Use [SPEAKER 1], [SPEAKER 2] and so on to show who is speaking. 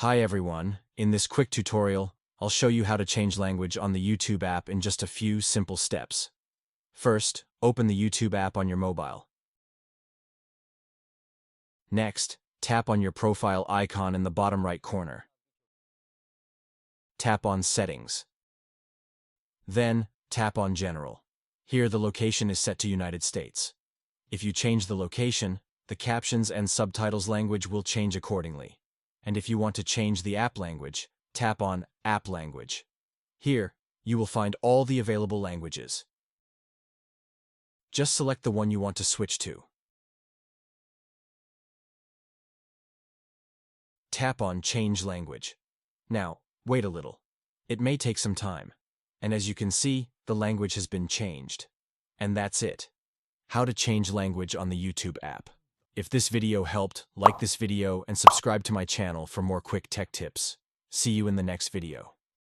[SPEAKER 1] Hi everyone, in this quick tutorial, I'll show you how to change language on the YouTube app in just a few simple steps. First, open the YouTube app on your mobile. Next, tap on your profile icon in the bottom right corner. Tap on Settings. Then, tap on General. Here the location is set to United States. If you change the location, the captions and subtitles language will change accordingly. And if you want to change the app language, tap on App Language. Here, you will find all the available languages. Just select the one you want to switch to. Tap on Change Language. Now, wait a little. It may take some time. And as you can see, the language has been changed. And that's it. How to change language on the YouTube app. If this video helped, like this video and subscribe to my channel for more quick tech tips. See you in the next video.